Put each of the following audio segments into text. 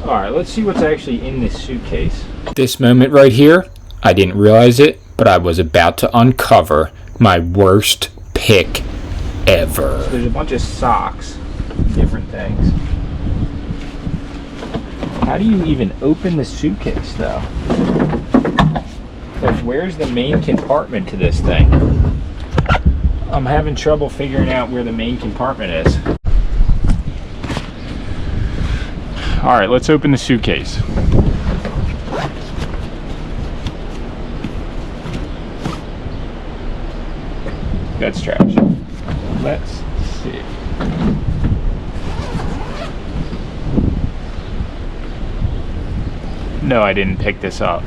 Alright, let's see what's actually in this suitcase. This moment right here, I didn't realize it, but I was about to uncover my worst pick ever. There's a bunch of socks, different things. How do you even open the suitcase though? Like, where's the main compartment to this thing? I'm having trouble figuring out where the main compartment is. Alright, let's open the suitcase. That's trash. Let's see. No, I didn't pick this up.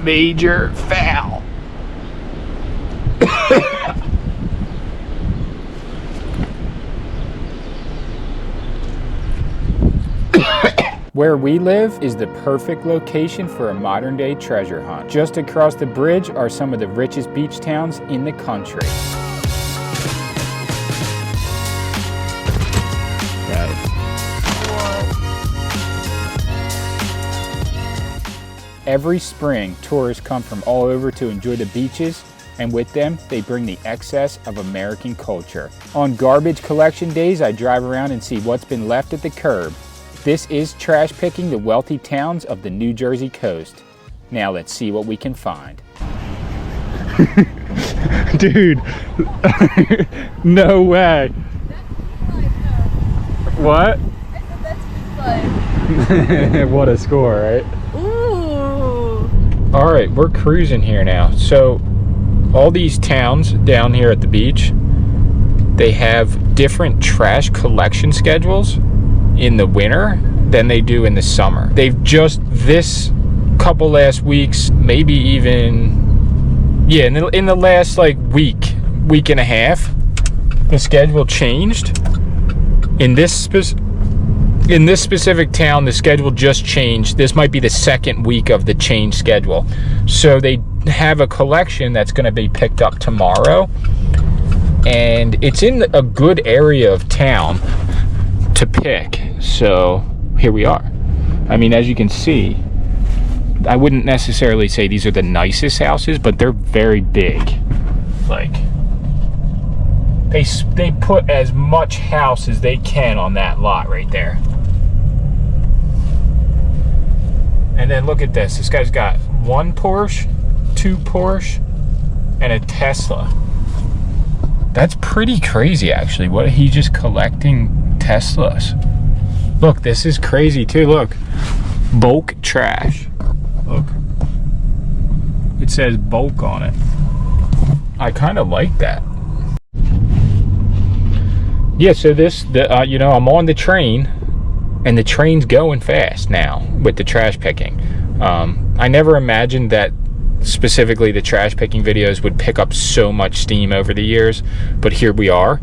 Major foul. Where we live is the perfect location for a modern day treasure hunt. Just across the bridge are some of the richest beach towns in the country. Every spring, tourists come from all over to enjoy the beaches, and with them, they bring the excess of American culture. On garbage collection days, I drive around and see what's been left at the curb. This is trash picking the wealthy towns of the New Jersey coast. Now let's see what we can find. Dude, no way. What? I said that's good fun. What a score, right? Ooh. All right, we're cruising here now. So all these towns down here at the beach, they have different trash collection schedules in the winter than they do in the summer. They've just this couple last weeks, maybe even, yeah, in the last like week and a half, the schedule changed. In this specific town, the schedule just changed. This might be the second week of the change schedule. So they have a collection that's going to be picked up tomorrow, and it's in a good area of town to pick. So here we are. I mean, as you can see, I wouldn't necessarily say these are the nicest houses, but they're very big. Like, they put as much house as they can on that lot right there. And then look at this. This guy's got one Porsche, two Porsche, and a Tesla. That's pretty crazy, actually. What, he's just collecting Teslas. Look, this is crazy too. Look, bulk trash. Look, it says bulk on it. I kind of like that. Yeah, so you know, I'm on the train, and the train's going fast now with the trash picking. I never imagined that specifically the trash picking videos would pick up so much steam over the years, but here we are.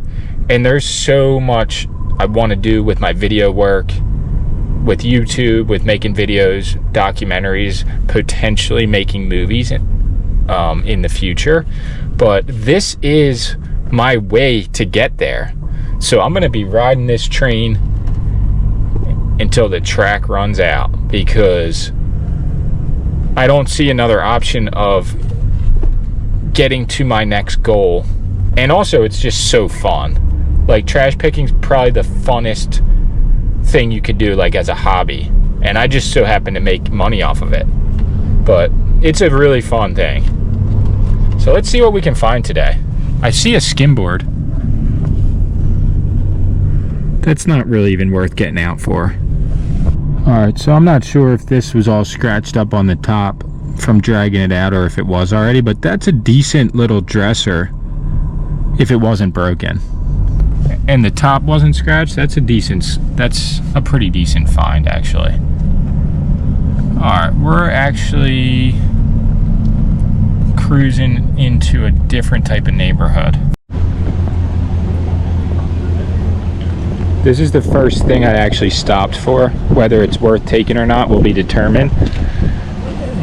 And there's so much I want to do with my video work, with YouTube, with making videos, documentaries, potentially making movies in the future. But this is my way to get there. So I'm going to be riding this train until the track runs out, because I don't see another option of getting to my next goal. And also, it's just so fun. Like, trash picking's probably the funnest thing you could do, like, as a hobby. And I just so happen to make money off of it. But it's a really fun thing. So let's see what we can find today. I see a skimboard. That's not really even worth getting out for. Alright, so I'm not sure if this was all scratched up on the top from dragging it out, or if it was already, but that's a decent little dresser if it wasn't broken. And the top wasn't scratched. That's a pretty decent find, actually. Alright, we're actually cruising into a different type of neighborhood. This is the first thing I actually stopped for. Whether it's worth taking or not will be determined.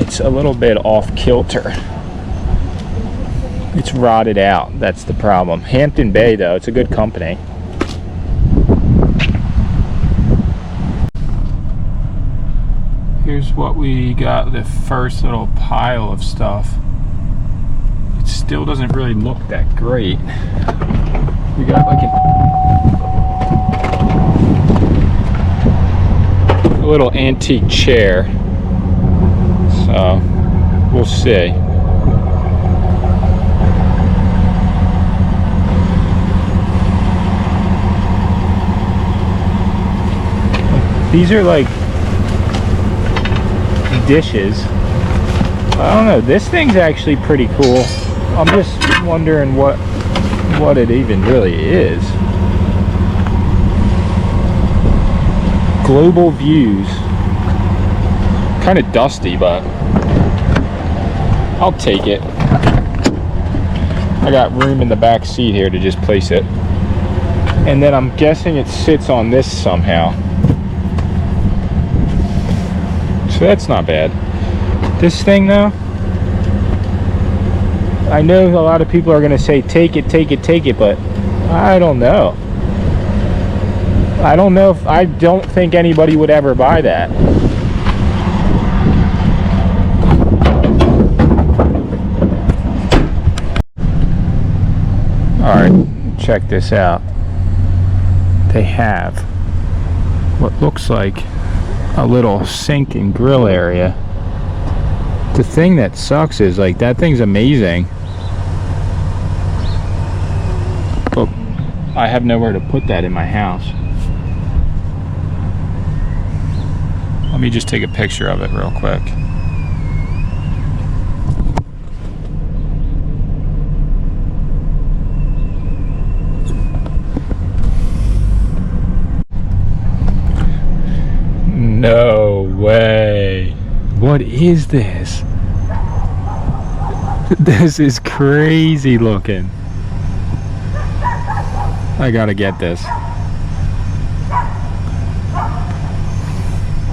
It's a little bit off kilter. It's rotted out. That's the problem. Hampton Bay, though, it's a good company. Here's what we got, the first little pile of stuff. It still doesn't really look that great. We got like a little antique chair. So we'll see. These are like dishes. I don't know, this thing's actually pretty cool. I'm just wondering what it even really is. Global views. Kind of dusty, but I'll take it. I got room in the back seat here to just place it. And then I'm guessing it sits on this somehow. So that's not bad. This thing though, I know a lot of people are gonna say take it, but I don't know. I don't think anybody would ever buy that. Alright, check this out. They have what looks like a little sink and grill area. The thing that sucks is like that thing's amazing, but I have nowhere to put that in my house. Let me just take a picture of it real quick. No way. What is this? This is crazy looking. I gotta get this.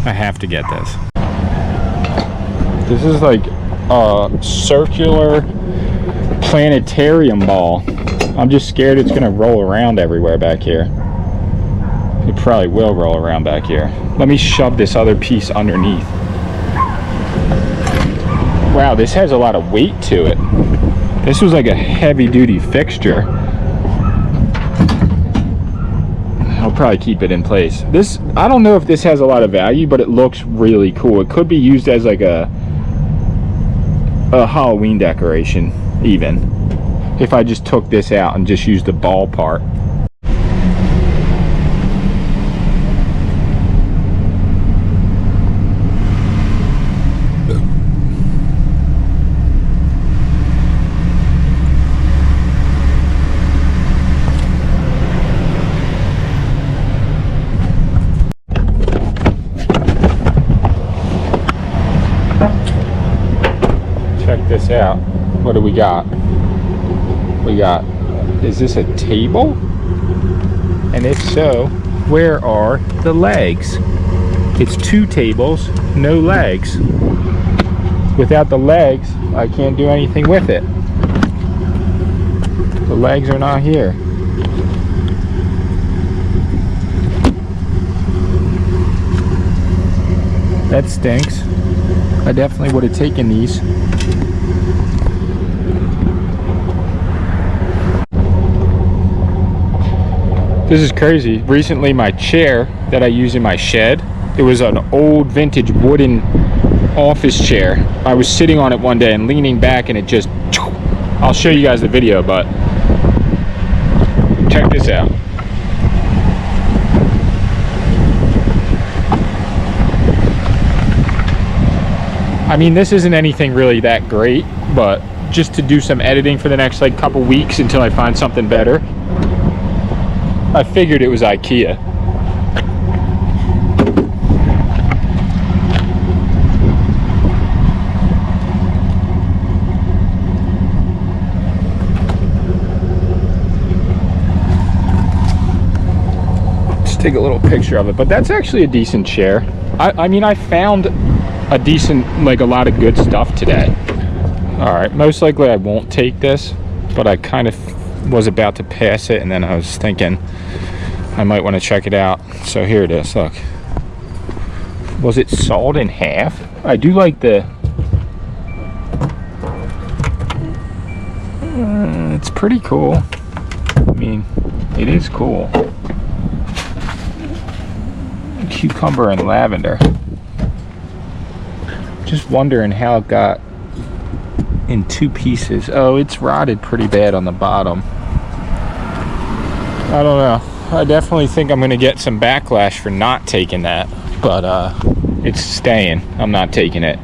I have to get this. This is like a circular planetarium ball. I'm just scared it's gonna roll around everywhere back here. It probably will roll around back here. Let me shove this other piece underneath. Wow, this has a lot of weight to it. This was like a heavy-duty fixture. I'll probably keep it in place. This, I don't know if this has a lot of value, but it looks really cool. It could be used as like a Halloween decoration, even. If I just took this out and just used the ball part. Check this out. What do we got? We got, is this a table? And if so, where are the legs? It's two tables, no legs. Without the legs, I can't do anything with it. The legs are not here. That stinks. I definitely would have taken these. This is crazy. Recently my chair that I use in my shed, it was an old vintage wooden office chair. I was sitting on it one day and leaning back and it just, I'll show you guys the video, but check this out. I mean, this isn't anything really that great, but just to do some editing for the next like couple weeks until I find something better, I figured it was IKEA. Just take a little picture of it, but that's actually a decent chair. I mean, I found a decent, like a lot of good stuff today. All right, most likely I won't take this, but I kind of was about to pass it and then I was thinking I might want to check it out. So here it is, look. Was it sawed in half? I do like the... it's pretty cool. I mean, it is cool. Cucumber and lavender. Just wondering how it got in 2 pieces. Oh, it's rotted pretty bad on the bottom. I don't know. I definitely think I'm gonna get some backlash for not taking that, but it's staying. I'm not taking it.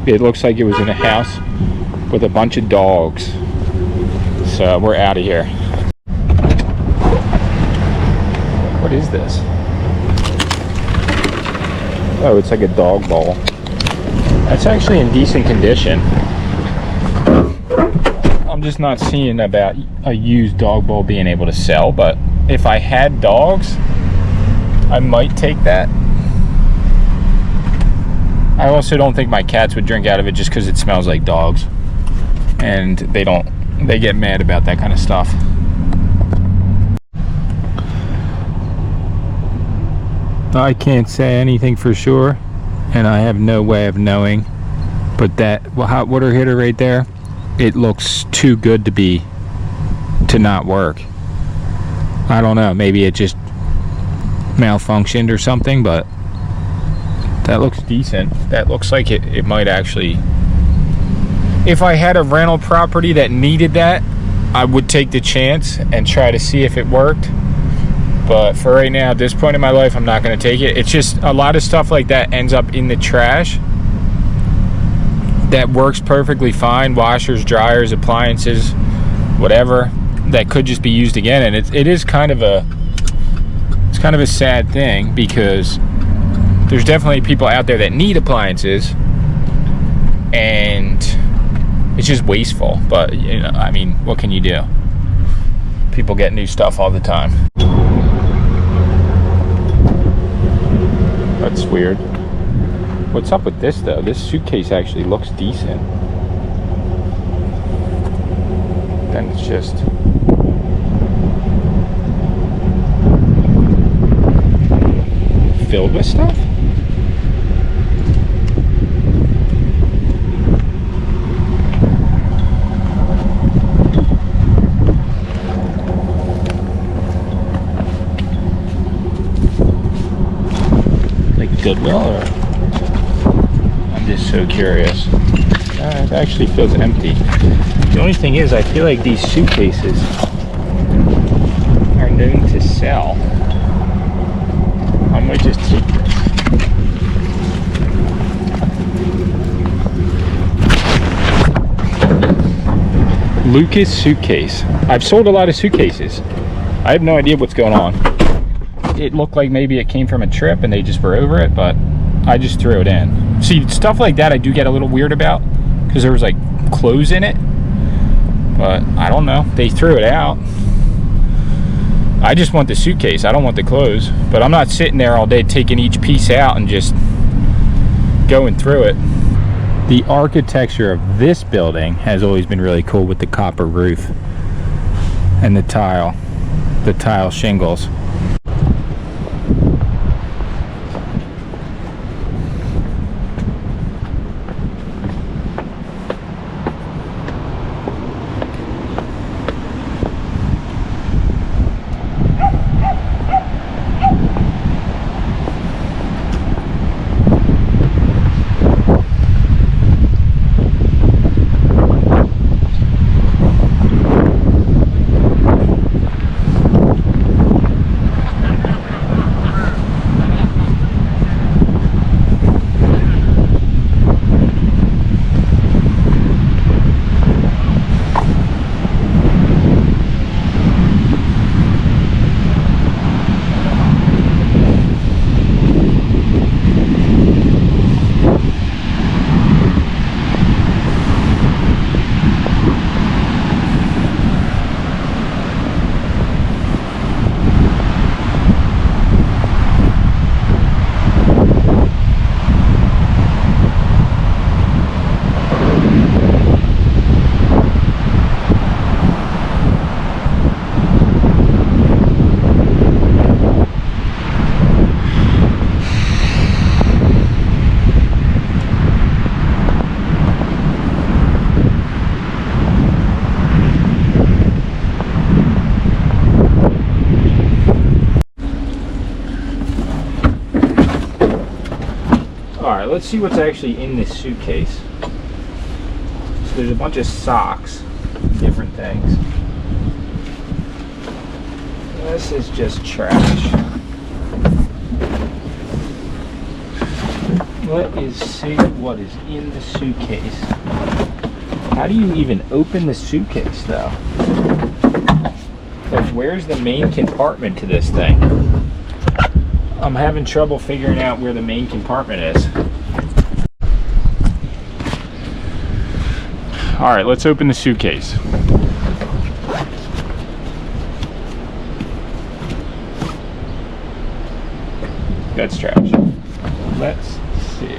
It looks like it was in a house with a bunch of dogs. So we're out of here. What is this? Oh, it's like a dog bowl. That's actually in decent condition. I'm just not seeing about a used dog bowl being able to sell, but if I had dogs, I might take that. I also don't think my cats would drink out of it just because it smells like dogs. And they get mad about that kind of stuff. I can't say anything for sure, and I have no way of knowing, but that water heater right there, it looks too good to not work. I don't know, maybe it just malfunctioned or something, but that looks decent. That looks like it might actually, if I had a rental property that needed that, I would take the chance and try to see if it worked. But for right now, at this point in my life, I'm not going to take it. It's just a lot of stuff like that ends up in the trash that works perfectly fine. Washers, dryers, appliances, whatever, that could just be used again. And it is kind of a sad thing, because there's definitely people out there that need appliances, and it's just wasteful. But you know, I mean, what can you do? People get new stuff all the time. That's weird. What's up with this though? This suitcase actually looks decent. Then it's just filled with stuff? Goodwill, or I'm just so curious. It actually feels empty. The only thing is, I feel like these suitcases are known to sell. I might just take this. Lucas suitcase. I've sold a lot of suitcases. I have no idea what's going on. It looked like maybe it came from a trip and they just were over it, but I just threw it in. See, stuff like that I do get a little weird about, because there was like clothes in it, but I don't know, they threw it out. I just want the suitcase, I don't want the clothes, but I'm not sitting there all day taking each piece out and just going through it. The architecture of this building has always been really cool, with the copper roof and the tile shingles. let's see what's actually in this suitcase. So there's a bunch of socks, different things. This is just trash. Let's see what is in the suitcase. How do you even open the suitcase though? Like, where's the main compartment to this thing? I'm having trouble figuring out where the main compartment is. All right, let's open the suitcase. That's trash. Let's see.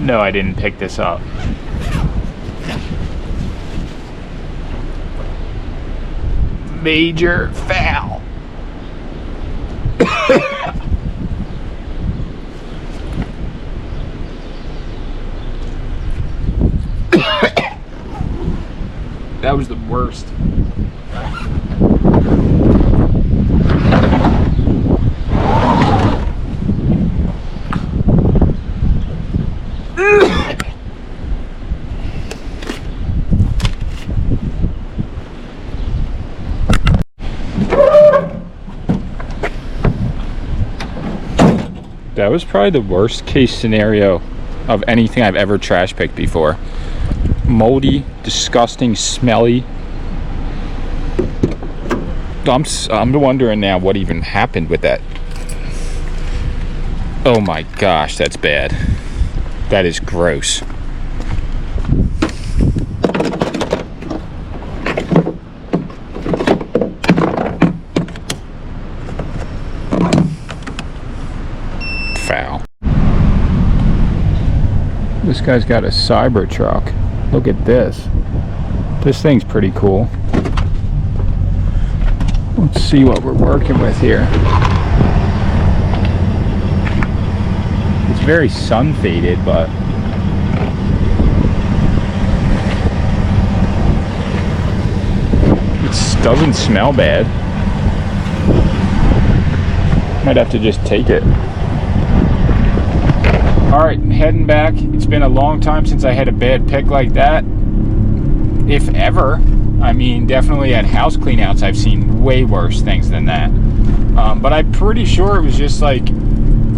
No, I didn't pick this up. Major foul. That was the worst. That was probably the worst case scenario of anything I've ever trash picked before. Moldy, disgusting, smelly. I'm wondering now what even happened with that. Oh my gosh, that's bad. That is gross. Foul. This guy's got a Cybertruck. Look at this. This thing's pretty cool. Let's see what we're working with here. It's very sun faded, but it doesn't smell bad. Might have to just take it. Alright, heading back. It's been a long time since I had a bad pick like that. If ever. I mean, definitely at house cleanouts I've seen way worse things than that. But I'm pretty sure it was just like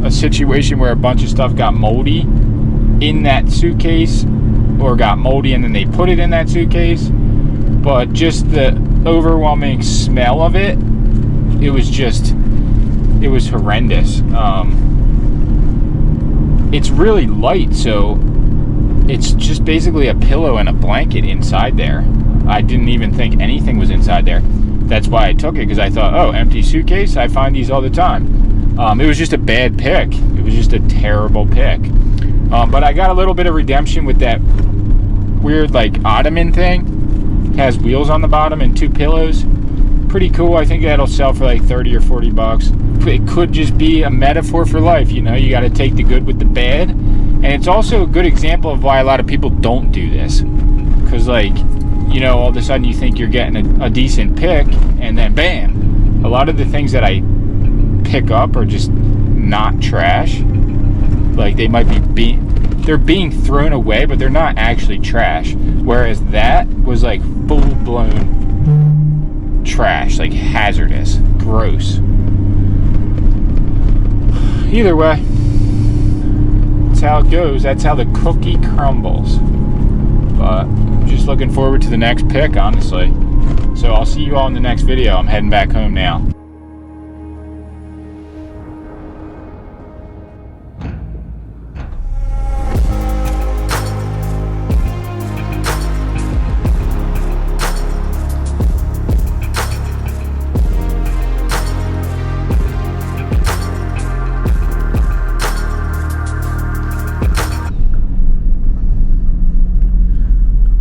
a situation where a bunch of stuff got moldy in that suitcase, or got moldy and then they put it in that suitcase. But just the overwhelming smell of it, it was horrendous. It's really light, so it's just basically a pillow and a blanket inside there. I didn't even think anything was inside there. That's why I took it, because I thought, oh, empty suitcase? I find these all the time. It was just a bad pick. It was just a terrible pick. But I got a little bit of redemption with that weird, like, ottoman thing. It has wheels on the bottom and 2 pillows. Pretty cool. I think that'll sell for like 30 or 40 bucks. It could just be a metaphor for life, you know? You got to take the good with the bad. And it's also a good example of why a lot of people don't do this. Because, like, you know, all of a sudden you think you're getting a decent pick, and then bam, a lot of the things that I pick up are just not trash. Like, they might be they're being thrown away, but they're not actually trash. Whereas that was like full-blown trash, like hazardous, gross. Either way, that's how it goes. That's how the cookie crumbles. But I'm just looking forward to the next pick, honestly. So I'll see you all in the next video. I'm heading back home now.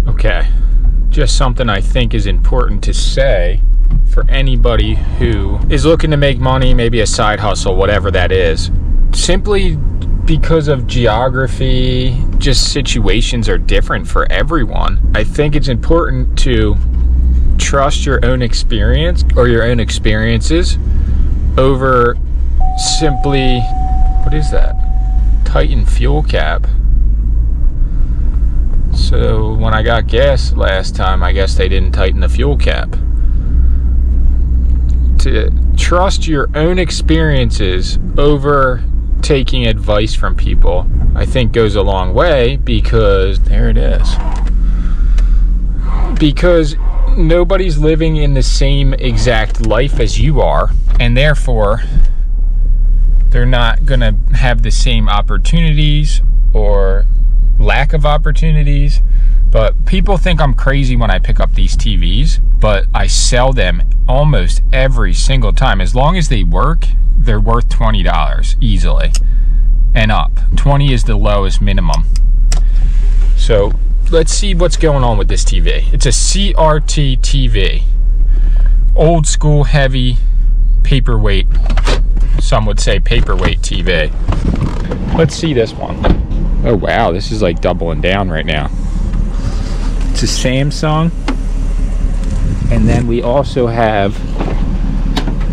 Okay, just something I think is important to say for anybody who is looking to make money, maybe a side hustle, whatever that is. Simply because of geography, just situations are different for everyone. I think it's important to trust your own experience or your own experiences over simply, what is that? Tighten fuel cap. So when I got gas last time, I guess they didn't tighten the fuel cap. To trust your own experiences over taking advice from people, I think goes a long way, because there it is. Because nobody's living in the same exact life as you are, and therefore they're not gonna have the same opportunities or lack of opportunities. But people think I'm crazy when I pick up these TVs, but I sell them almost every single time. As long as they work, they're worth $20 easily and up. 20 is the lowest minimum. So let's see what's going on with this TV. It's a CRT TV. Old school, heavy, paperweight. Some would say paperweight TV. Let's see this one. Oh wow, this is like doubling down right now. It's a Samsung. And then we also have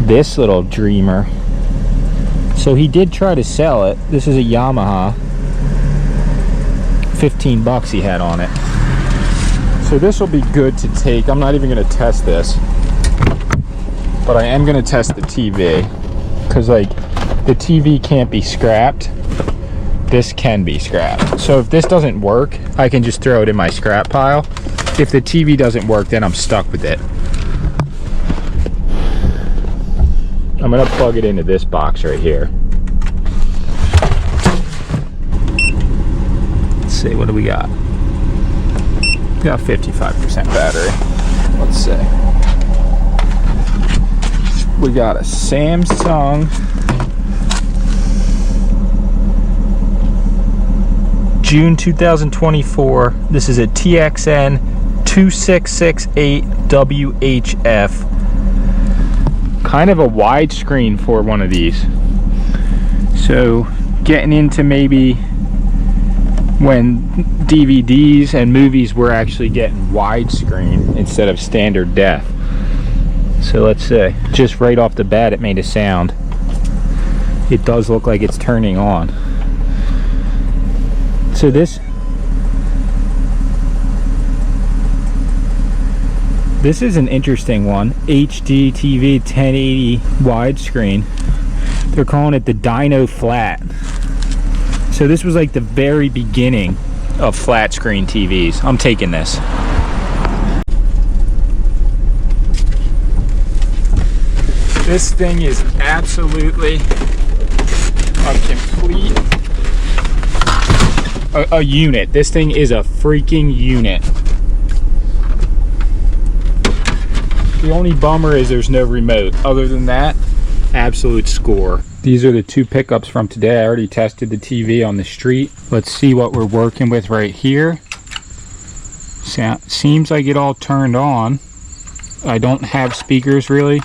this little dreamer. So he did try to sell it. This is a Yamaha. 15 bucks he had on it. So this will be good to take. I'm not even going to test this, but I am going to test the TV, because like the TV can't be scrapped. This can be scrapped. So if this doesn't work, I can just throw it in my scrap pile. If the TV doesn't work, then I'm stuck with it. I'm gonna plug it into this box right here. Let's see, what do we got? We got 55% battery. Let's see. We got a Samsung June 2024. This is a TXN 2668WHF. Kind of a wide screen for one of these. So getting into maybe when DVDs and movies were actually getting widescreen instead of standard def. So let's see. Just right off the bat it made a sound. It does look like it's turning on. So this is an interesting one. HD TV 1080 widescreen. They're calling it the Dino Flat. So this was like the very beginning of flat screen TVs. I'm taking this. This thing is absolutely a complete a unit. This thing is a freaking unit. The only bummer is there's no remote. Other than that, absolute score. These are the two pickups from today. I already tested the TV on the street. Let's see what we're working with right here. Seems like it all turned on. I don't have speakers really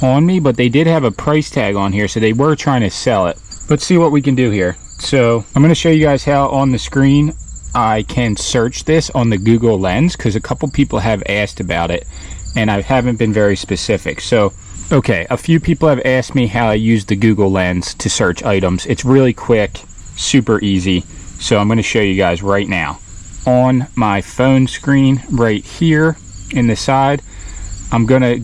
on me, but they did have a price tag on here, so they were trying to sell it. Let's see what we can do here. So I'm going to show you guys how on the screen I can search this on the Google Lens, because a couple people have asked about it and I haven't been very specific. So okay, a few people have asked me how I use the Google Lens to search items. It's really quick, super easy. So I'm going to show you guys right now. On my phone screen right here in the side, I'm going to,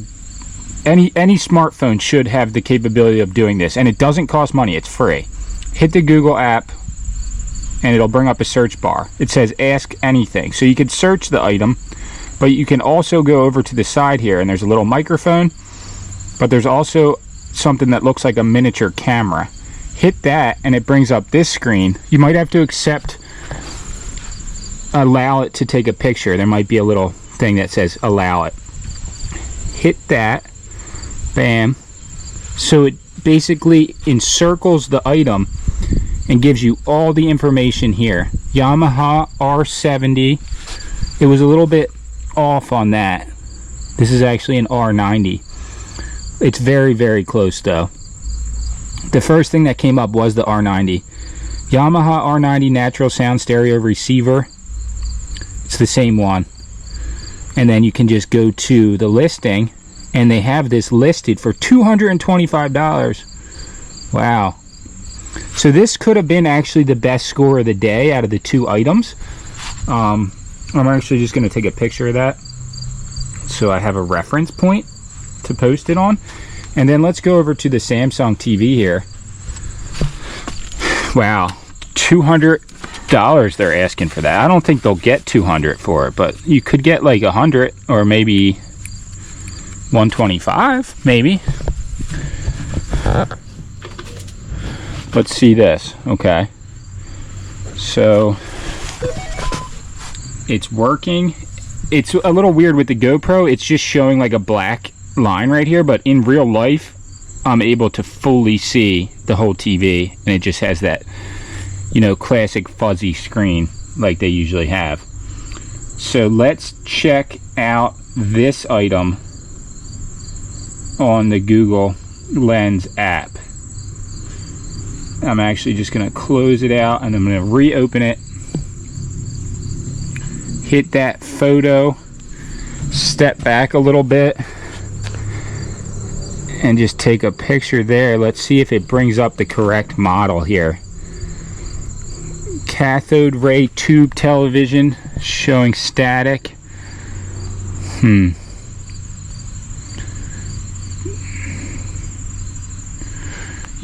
any smartphone should have the capability of doing this, and it doesn't cost money, it's free. Hit the Google app and it'll bring up a search bar. It says ask anything. So you could search the item, but you can also go over to the side here and there's a little microphone, but there's also something that looks like a miniature camera. Hit that and it brings up this screen. You might have to allow it to take a picture. There might be a little thing that says allow it. Hit that, bam. So it basically encircles the item and gives you all the information here. Yamaha R70. It was a little bit off on that. This is actually an R90. It's very, very close though. The first thing that came up was the R90. Yamaha R90 natural sound stereo receiver. It's the same one. And then you can just go to the listing, and they have this listed for $225. Wow. So this could have been actually the best score of the day out of the two items. I'm actually just going to take a picture of that so I have a reference point to post it on. And then let's go over to the Samsung TV here. Wow, $200 they're asking for that. I don't think they'll get 200 for it, but you could get like 100 or maybe 125 maybe. Let's see this. Okay, so it's working. It's a little weird with the GoPro. It's just showing like a black line right here, but in real life I'm able to fully see the whole TV, and it just has that, you know, classic fuzzy screen like they usually have. So let's check out this item on the Google Lens app. I'm actually just going to close it out, and I'm going to reopen it. Hit that photo, step back a little bit, and just take a picture there. Let's see if it brings up the correct model here. Cathode ray tube television showing static. You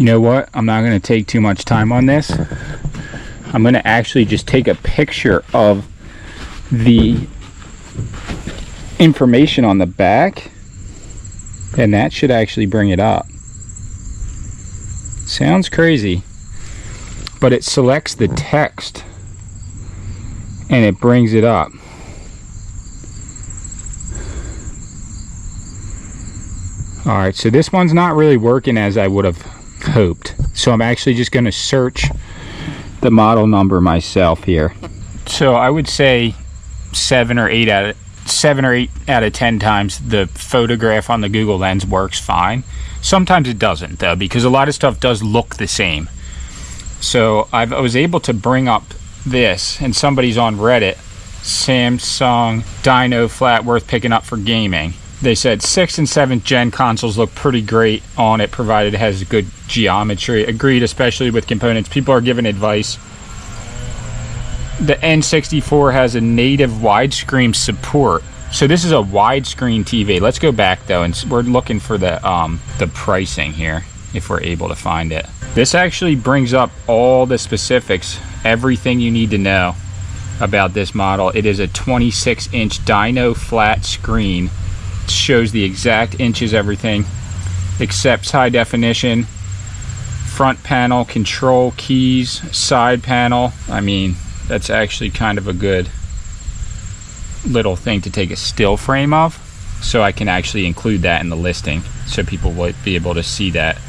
know what? I'm not going to take too much time on this. I'm going to actually just take a picture of the information on the back, and that should actually bring it up. Sounds crazy, but it selects the text and it brings it up. Alright, so this one's not really working as I would have hoped, so I'm actually just going to search the model number myself here. So I would say 7 or 8 out of 10 times the photograph on the Google Lens works fine. Sometimes it doesn't though, because a lot of stuff does look the same. So I was able to bring up this, and somebody's on Reddit, Samsung Dino Flat worth picking up for gaming. They said 6th and 7th gen consoles look pretty great on it, provided it has good geometry. Agreed, especially with components. People are giving advice. The N64 has a native widescreen support. So this is a widescreen TV. Let's go back though, and we're looking for the pricing here, if we're able to find it. This actually brings up all the specifics, everything you need to know about this model. It is a 26-inch Dino flat screen. It shows the exact inches, everything, accepts high definition, front panel, control keys, side panel. I mean, that's actually kind of a good little thing to take a still frame of, so I can actually include that in the listing so people will be able to see that.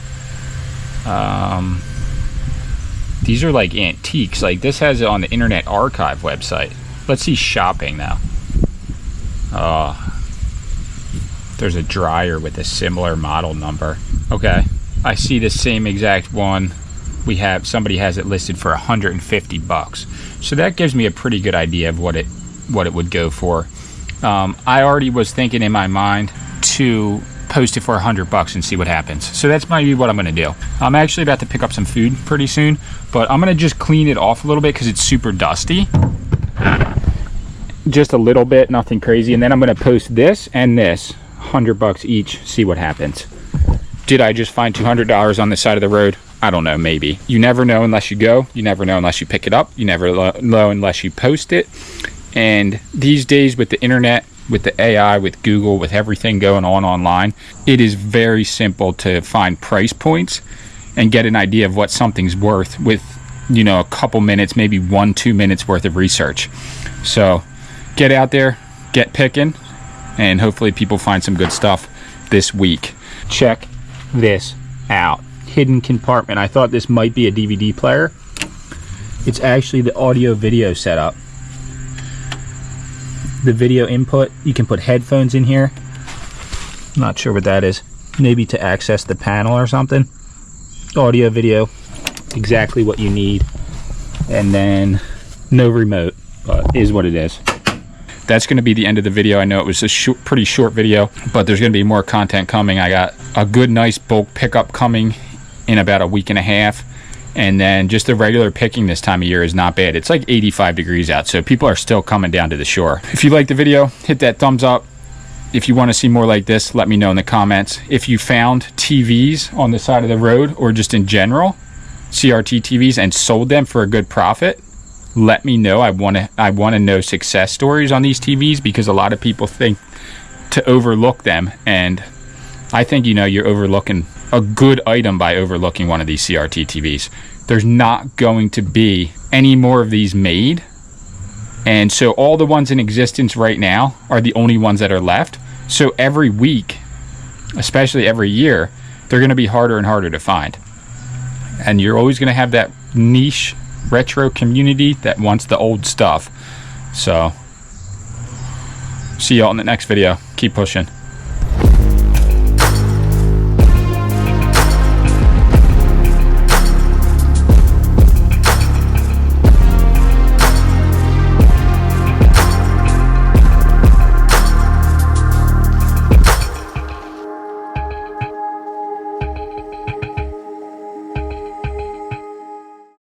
These are like antiques. Like this has it on the Internet Archive website. Let's see shopping now. There's a dryer with a similar model number. Okay, I see the same exact one. We have, somebody has it listed for $150, so that gives me a pretty good idea of what it would go for. I already was thinking in my mind to post it for $100 and see what happens. So that's maybe what I'm gonna do. I'm actually about to pick up some food pretty soon, but I'm gonna just clean it off a little bit because it's super dusty. Just a little bit, nothing crazy, and then I'm gonna post this and this, $100 each, see what happens. Did I just find $200 on the side of the road? I don't know, maybe. You never know unless you go. You never know unless you pick it up. You never know unless you post it. And these days with the internet, with the AI, with Google, with everything going on online, it is very simple to find price points and get an idea of what something's worth with, you know, a couple minutes, maybe 1-2 minutes worth of research. So get out there, get picking, and hopefully people find some good stuff this week. Check this out. Hidden compartment. I thought this might be a DVD player. It's actually the audio video setup. The video input, you can put headphones in here. I'm not sure what that is. Maybe to access the panel or something. audio, video, exactly what you need. And then no remote, but is what it is. That's going to be the end of the video. I know it was a pretty short video, but there's going to be more content coming. I got a good, nice bulk pickup coming in about a week and a half. And then just the regular picking this time of year is not bad. It's like 85 degrees out, so people are still coming down to the shore. If you liked the video, hit that thumbs up. If you want to see more like this, let me know in the comments. If you found TVs on the side of the road or just in general, CRT TVs, and sold them for a good profit, let me know. I want to know success stories on these TVs, because a lot of people think to overlook them, and I think, you know, you're overlooking a good item by overlooking one of these CRT TVs. There's not going to be any more of these made, and so all the ones in existence right now are the only ones that are left. So every week, especially every year, they're going to be harder and harder to find, and you're always going to have that niche retro community that wants the old stuff. So see y'all in the next video. Keep pushing.